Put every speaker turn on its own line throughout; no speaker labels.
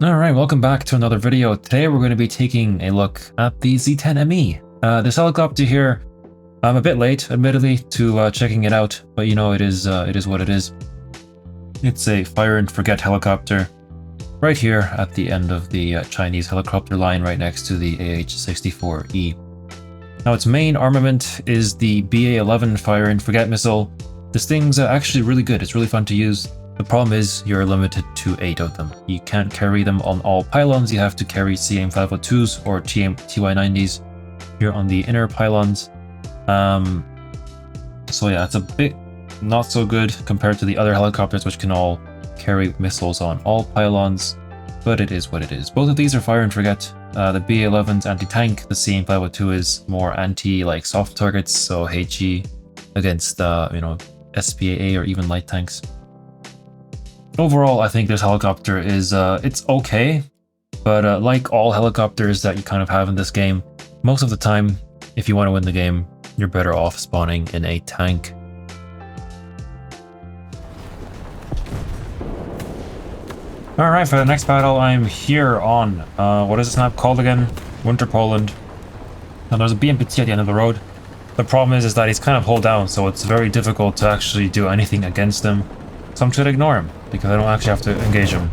Alright, welcome back to another video. Today we're going to be taking a look at the Z-10ME. This helicopter here, I'm a bit late, admittedly, to checking it out, but you know, it is what it is. It's a fire and forget helicopter, right here at the end of the Chinese helicopter line, right next to the AH-64E. Now its main armament is the BA-11 fire and forget missile. This thing's actually really good, it's really fun to use. The problem is you're limited to 8 of them. You can't carry them on all pylons, you have to carry CM502s or TY90s here on the inner pylons. So yeah, it's a bit not so good compared to the other helicopters which can all carry missiles on all pylons, but it is what it is. Both of these are fire and forget. The BA-11's anti-tank, the CM502 is more anti like soft targets, so HE against you know, SPAA or even light tanks. Overall, I think this helicopter is, it's okay, but like all helicopters that you kind of have in this game, most of the time, if you want to win the game, you're better off spawning in a tank. Alright, for the next battle, I'm here on, what is this map called again? Winter Poland. Now there's a BMPT at the end of the road. The problem is that he's kind of hull down, so it's very difficult to actually do anything against him. So I'm just gonna ignore him, because I don't actually have to engage him.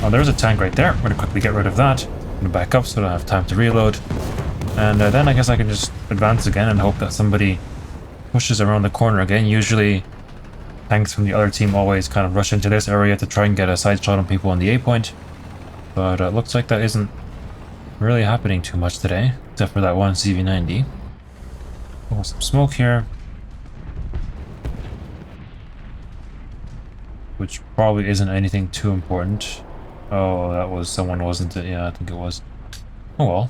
Oh, there's a tank right there. I'm gonna quickly get rid of that. I'm gonna back up so I don't have time to reload. And then I guess I can just advance again and hope that somebody pushes around the corner again. Usually, tanks from the other team always kind of rush into this area to try and get a side shot on people on the A point. But it looks like that isn't really happening too much today, except for that one CV90. Oh, some smoke here. Which probably isn't anything too important. Oh, that was someone, wasn't it? Yeah, I think it was. Oh well.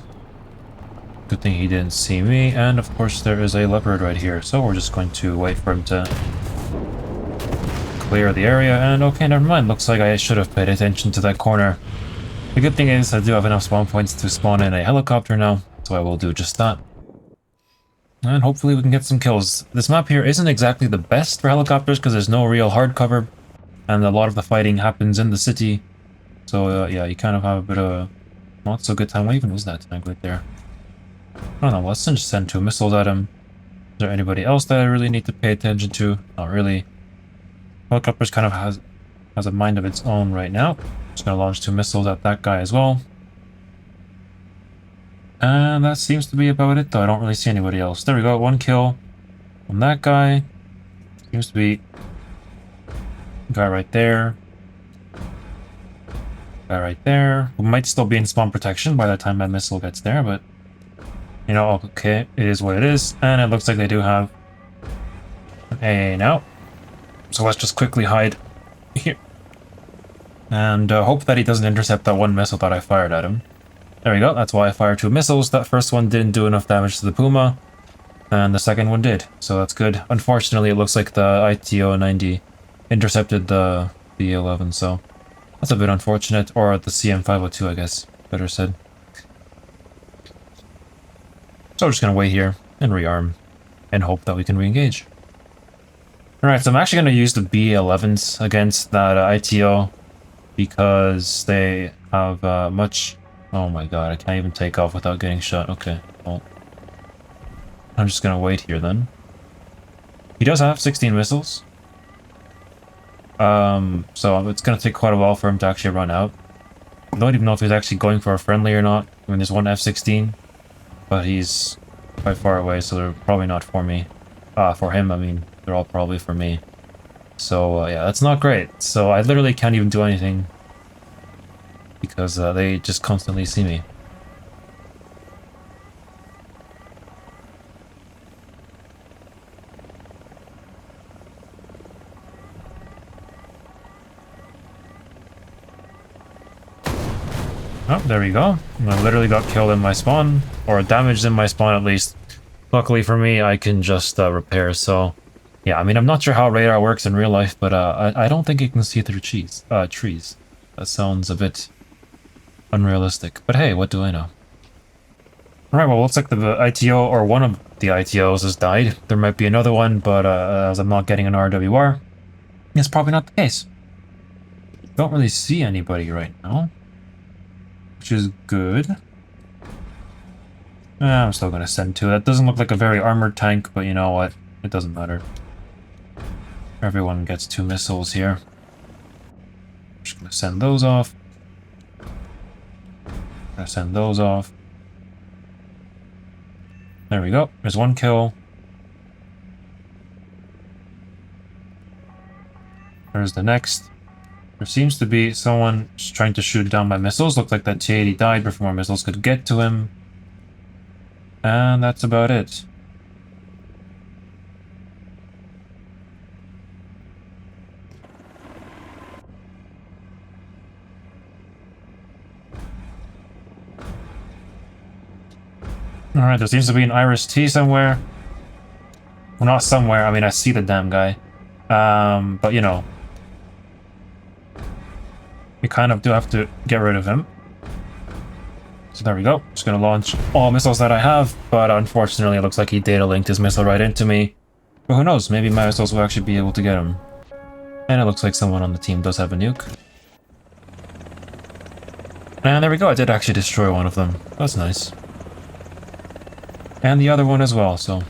Good thing he didn't see me. And of course there is a leopard right here. So we're just going to wait for him to clear the area. And okay, never mind. Looks like I should have paid attention to that corner. The good thing is I do have enough spawn points to spawn in a helicopter now. So I will do just that. And hopefully we can get some kills. This map here isn't exactly the best for helicopters because there's no real hard cover. And a lot of the fighting happens in the city. So yeah, you kind of have a bit of a not so good time. What even was that tank right there? I don't know, let's just send 2 missiles at him. Is there anybody else that I really need to pay attention to? Not really. Helicopters kind of has a mind of its own right now. Just gonna launch 2 missiles at that guy as well. And that seems to be about it though. I don't really see anybody else. There we go, 1 kill on that guy. Seems to be guy right there. Guy right there. We might still be in spawn protection by the time that missile gets there, but you know, okay, it is what it is. And it looks like they do have an AA now. So let's just quickly hide here. And hope that he doesn't intercept that 1 missile that I fired at him. There we go, that's why I fired 2 missiles. That first one didn't do enough damage to the Puma. And the second one did, so that's good. Unfortunately, it looks like the ITO-90 intercepted the BA-11, so that's a bit unfortunate. Or the CM502, I guess, better said. So we're just gonna wait here and rearm and hope that we can re-engage. Alright, so I'm actually gonna use the BA-11s against that ITO because they have much... Oh my god, I can't even take off without getting shot. Okay, well, I'm just gonna wait here then. He does have 16 missiles. So it's gonna take quite a while for him to actually run out. I don't even know if he's actually going for a friendly or not. I mean, there's one F-16, but he's quite far away, so they're probably not for me. For him, I mean, they're all probably for me. So, yeah, that's not great. So I literally can't even do anything because they just constantly see me. Oh, there we go. I literally got killed in my spawn, or damaged in my spawn at least. Luckily for me, I can just repair, so... Yeah, I mean, I'm not sure how radar works in real life, but I don't think it can see through trees. That sounds a bit unrealistic, but hey, what do I know? Alright, well, looks like the ITO, or one of the ITOs has died. There might be another one, but as I'm not getting an RWR, it's probably not the case. Don't really see anybody right now. which is good. I'm still gonna send two. That doesn't look like a very armored tank, but you know what? It doesn't matter. Everyone gets 2 missiles here. Just gonna send those off. Gonna send those off. There we go. There's 1 kill. There's the next. There seems to be someone just trying to shoot down my missiles. Looked like that T-80 died before more missiles could get to him. And that's about it. Alright, there seems to be an Iris-T somewhere. Well, not somewhere, I mean, I see the damn guy. But you know. We kind of do have to get rid of him. So there we go. Just gonna launch all missiles that I have, but unfortunately it looks like he data linked his missile right into me. But who knows, maybe my missiles will actually be able to get him. And it looks like someone on the team does have a nuke. And there we go, I did actually destroy one of them. That's nice. And the other one as well, so...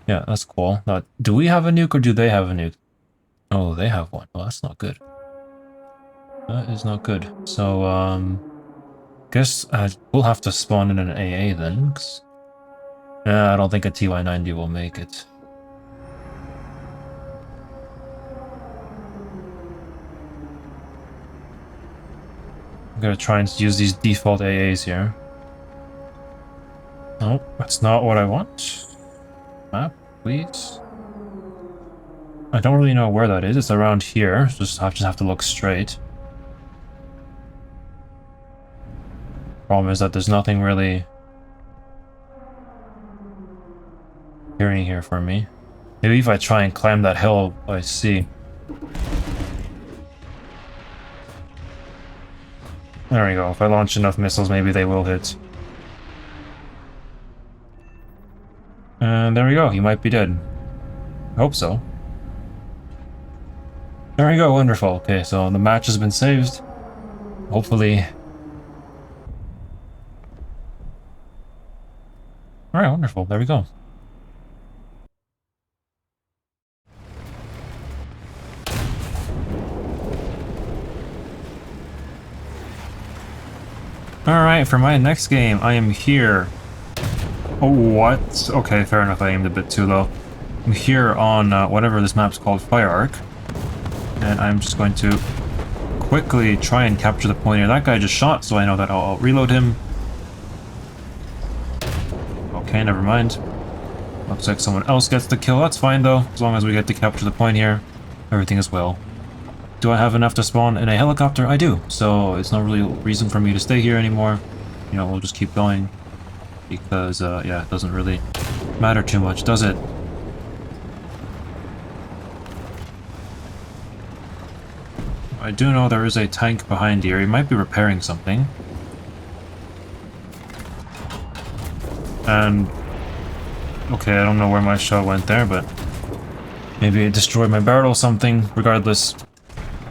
yeah, that's cool. Now, do we have a nuke or do they have a nuke? Oh, they have one. Well, that's not good. That is not good. So, guess we'll have to spawn in an AA then, 'cause... I don't think a TY-90 will make it. I'm gonna try and use these default AAs here. No, that's not what I want. Map, please. I don't really know where that is. It's around here. Just have to look straight. Problem is that there's nothing really appearing here for me. Maybe if I try and climb that hill I see. There we go. If I launch enough missiles, maybe they will hit. And there we go. He might be dead. I hope so. There we go. Wonderful. Okay, so the match has been saved. Hopefully... alright, wonderful. There we go. Alright, for my next game, I am here. Oh, what? Okay, fair enough, I aimed a bit too low. I'm here on whatever this map's called, Fire Arc. And I'm just going to quickly try and capture the point here. That guy just shot, so I know that I'll reload him. Okay, never mind. Looks like someone else gets the kill. That's fine though, as long as we get to capture the point here. Everything is well. Do I have enough to spawn in a helicopter? I do, so it's not really a reason for me to stay here anymore. You know, we'll just keep going. Because, yeah, it doesn't really matter too much, does it? I do know there is a tank behind here. He might be repairing something. And... okay, I don't know where my shot went there, but... maybe it destroyed my barrel or something. Regardless,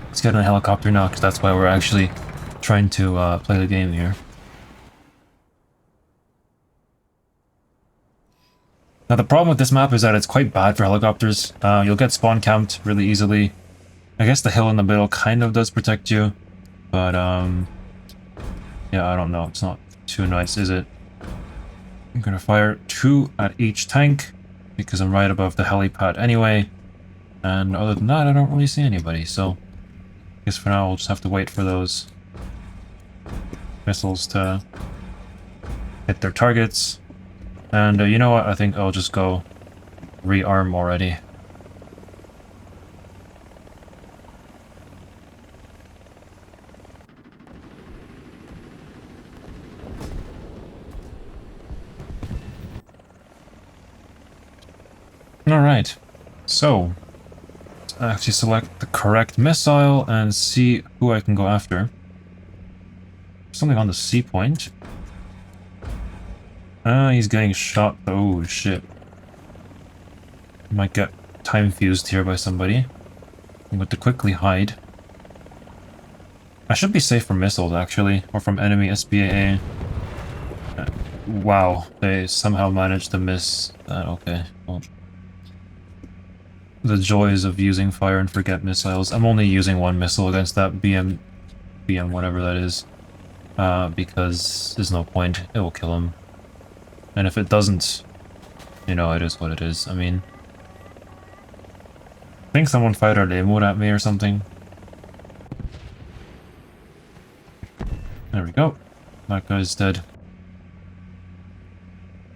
let's get in a helicopter now, because that's why we're actually trying to play the game here. Now the problem with this map is that it's quite bad for helicopters. You'll get spawn camped really easily. I guess the hill in the middle kind of does protect you, but yeah, I don't know. It's not too nice, is it? I'm gonna fire 2 at each tank because I'm right above the helipad anyway. And other than that, I don't really see anybody. So I guess for now we'll just have to wait for those missiles to hit their targets. And you know what? I think I'll just go rearm already. Alright, so let's actually select the correct missile and see who I can go after. Something on the C point. He's getting shot. Oh shit. Might get time fused here by somebody. I'm going to quickly hide. I should be safe from missiles, actually, or from enemy SBAA. Wow, they somehow managed to miss that. Okay, well. The joys of using fire and forget missiles. I'm only using one missile against that BM, whatever that is. Because there's no point. It will kill him. And if it doesn't, you know, it is what it is. I mean, I think someone fired a remote at me or something. There we go. That guy's dead.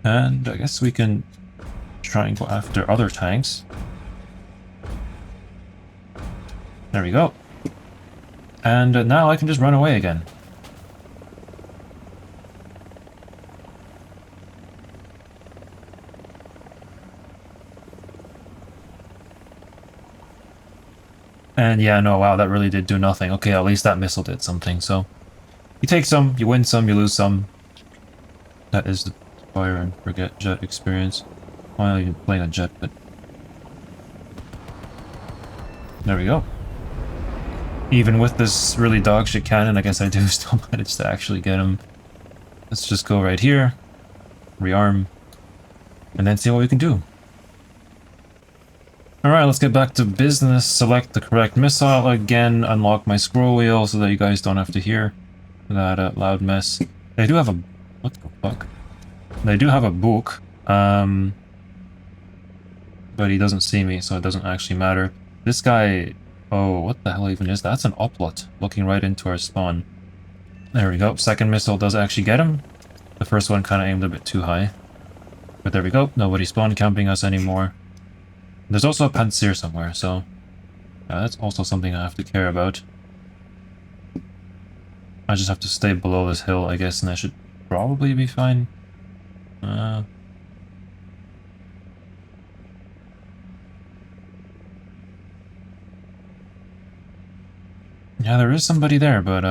And I guess we can try and go after other tanks. There we go. And now I can just run away again. And yeah, no, wow, that really did do nothing. Okay, at least that missile did something, so... You take some, you win some, you lose some. That is the fire and forget jet experience. Well, you're playing a jet, but... There we go. Even with this really dogshit cannon, I guess I do still manage to actually get him. Let's just go right here. Rearm. And then see what we can do. Alright, let's get back to business. Select the correct missile again. Unlock my scroll wheel so that you guys don't have to hear that loud mess. They do have a... What the fuck? They do have a book. But he doesn't see me, so it doesn't actually matter. This guy... Oh, what the hell even is that? That's an oplot looking right into our spawn. There we go. Second missile does actually get him. The first one kind of aimed a bit too high. But there we go. Nobody spawn camping us anymore. There's also a Panzer somewhere, so... that's also something I have to care about. I just have to stay below this hill, I guess, and I should probably be fine. Yeah, there is somebody there, but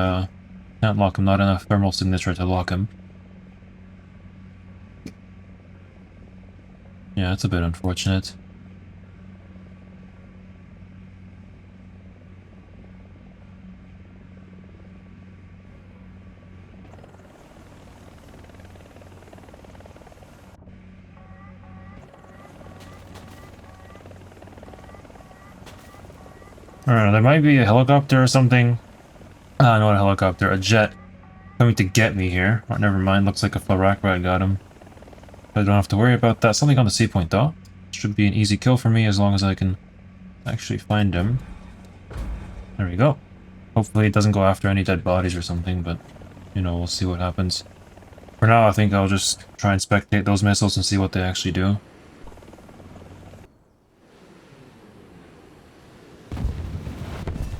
can't lock him. Not enough thermal signature to lock him. Yeah, it's a bit unfortunate. Alright, there might be a helicopter or something. Not a helicopter, a jet coming to get me here. Oh, never mind, looks like a Flak rat got him. I don't have to worry about that. Something on the sea point though. Should be an easy kill for me as long as I can actually find him. There we go. Hopefully it doesn't go after any dead bodies or something, but you know, we'll see what happens. For now, I think I'll just try and spectate those missiles and see what they actually do.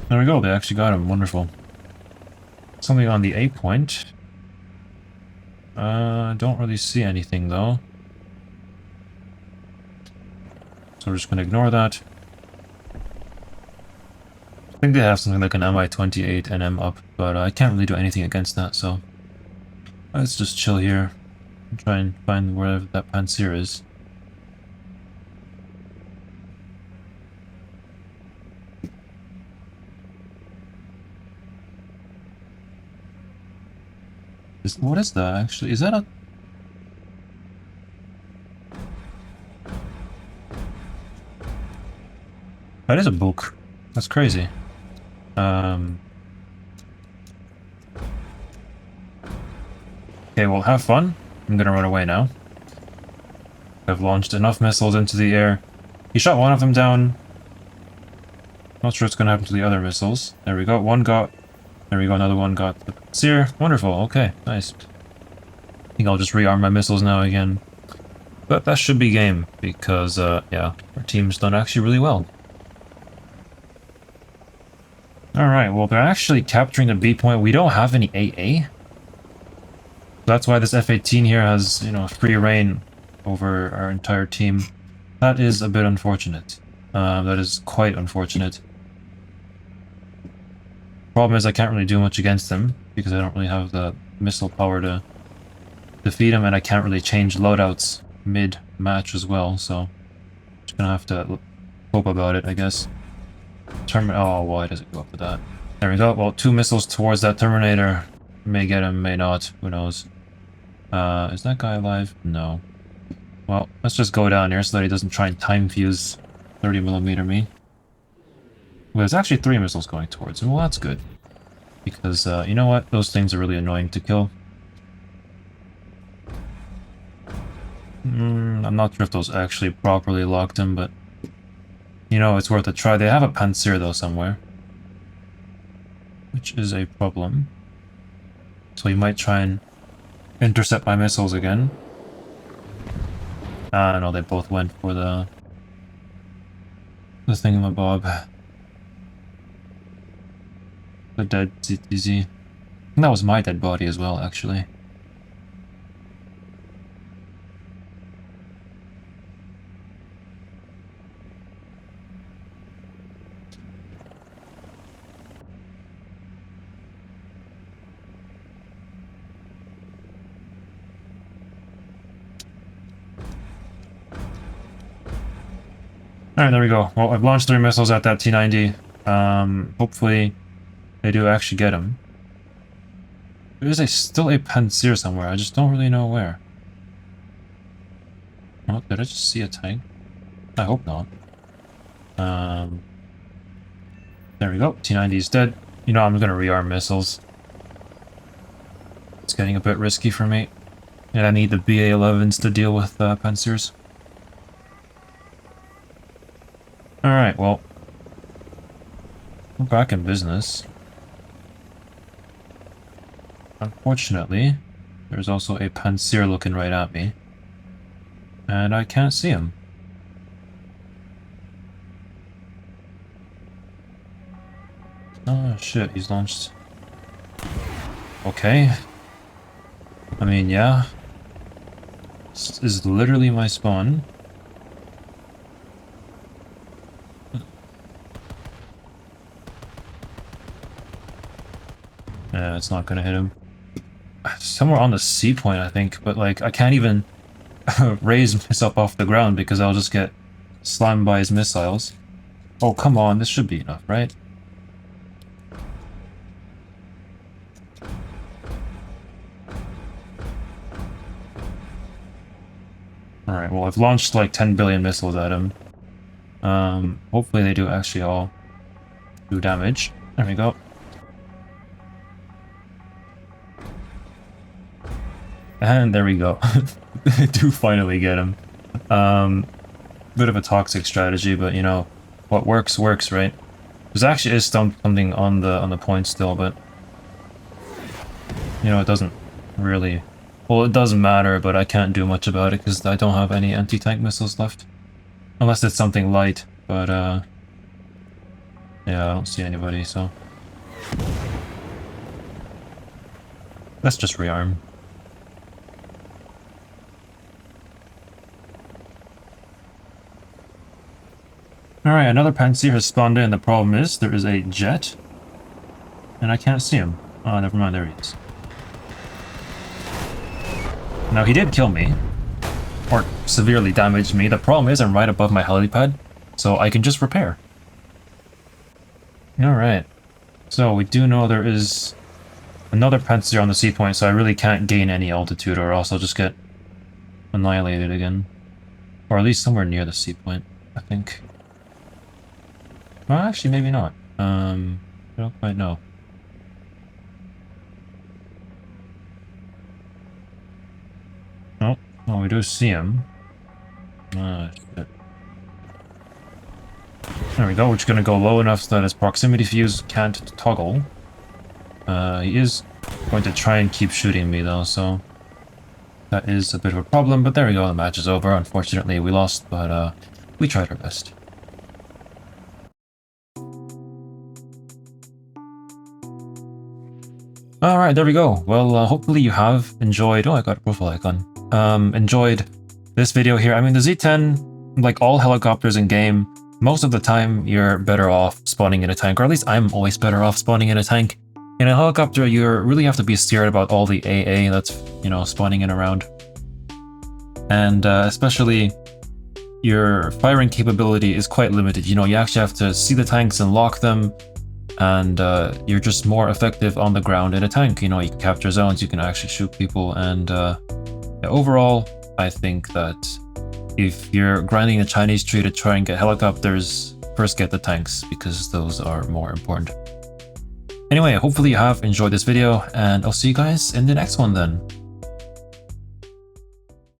There we go, they actually got him. Wonderful. Something on the A point. Don't really see anything though. So we're just gonna ignore that. I think they have something like an Mi-28NM up, but I can't really do anything against that, so... Let's just chill here and try and find wherever that Panzer is. What is that actually? Is that a... That is a book. That's crazy. Okay, well, have fun. I'm gonna run away now. I've launched enough missiles into the air. He shot one of them down. Not sure what's gonna happen to the other missiles. There we go. One got... There we go, another one got the Sear. Wonderful, okay, nice. I think I'll just rearm my missiles now again. But that should be game, because, yeah, our team's done actually really well. Alright, well, they're actually capturing the B point. We don't have any AA. That's why this F-18 here has, you know, free reign over our entire team. That is a bit unfortunate. That is quite unfortunate. Problem is I can't really do much against them because I don't really have the missile power to defeat him, and I can't really change loadouts mid-match as well, so just gonna have to hope about it, I guess. Oh, why does it go up to that? There we go. Well, 2 missiles towards that Terminator. May get him, may not. Who knows? Is that guy alive? No. Well, let's just go down here so that he doesn't try and time fuse 30mm me. Well, there's actually 3 missiles going towards him. Well, that's good. Because, you know what? Those things are really annoying to kill. I'm not sure if those actually properly locked him, but... You know, it's worth a try. They have a Panzer, though, somewhere. Which is a problem. So you might try and intercept my missiles again. Ah, no, they both went for the thingamabob. The dead ZTZ. And that was my dead body as well, actually. Alright, there we go. Well, I've launched 3 missiles at that T-90. Hopefully they do actually get him. There is still a Panzer somewhere, I just don't really know where. Oh, did I just see a tank? I hope not. There we go. T-90 is dead. You know, I'm gonna rearm missiles. It's getting a bit risky for me. And I need the BA-11s to deal with Panzers. Alright, well. We're back in business. Unfortunately, there's also a Panzer looking right at me. And I can't see him. Oh shit, he's launched. Okay. I mean, yeah. This is literally my spawn. Yeah, it's not gonna hit him. Somewhere on the C point, I think, but like, I can't even raise myself off the ground because I'll just get slammed by his missiles. Oh, come on, this should be enough, right? Alright, well, I've launched like 10 billion missiles at him. Hopefully they do actually all do damage. There we go. And there we go. They do finally get him. Bit of a toxic strategy, but you know, what works, works, right? There's actually is something on the point still, but you know, it doesn't really... Well, it doesn't matter, but I can't do much about it because I don't have any anti-tank missiles left. Unless it's something light, but yeah, I don't see anybody, so... Let's just rearm. Alright, another Panzer has spawned in. The problem is, there is a jet, and I can't see him. Oh, never mind, there he is. Now, he did kill me, or severely damaged me. The problem is, I'm right above my helipad, so I can just repair. Alright, so we do know there is another Panzer on the C point, so I really can't gain any altitude, or else I'll just get annihilated again. Or at least somewhere near the C point, I think. Well, actually, maybe not. I don't quite know. Oh, well, we do see him. Ah, shit. There we go, we're just gonna go low enough so that his proximity fuse can't toggle. He is going to try and keep shooting me, though, so... That is a bit of a problem, but there we go, the match is over. Unfortunately, we lost, but we tried our best. Alright, there we go. Well, hopefully you have enjoyed... Oh, I got a profile icon. Enjoyed this video here. I mean, the Z-10, like all helicopters in game, most of the time you're better off spawning in a tank, or at least I'm always better off spawning in a tank. In a helicopter, you really have to be scared about all the AA that's, you know, spawning in around. And especially your firing capability is quite limited. You know, you actually have to see the tanks and lock them. and you're just more effective on the ground in a tank. You know, you can capture zones, you can actually shoot people, and yeah, overall, I think that if you're grinding the Chinese tree to try and get helicopters, first get the tanks, because those are more important. Anyway, hopefully you have enjoyed this video, and I'll see you guys in the next one then.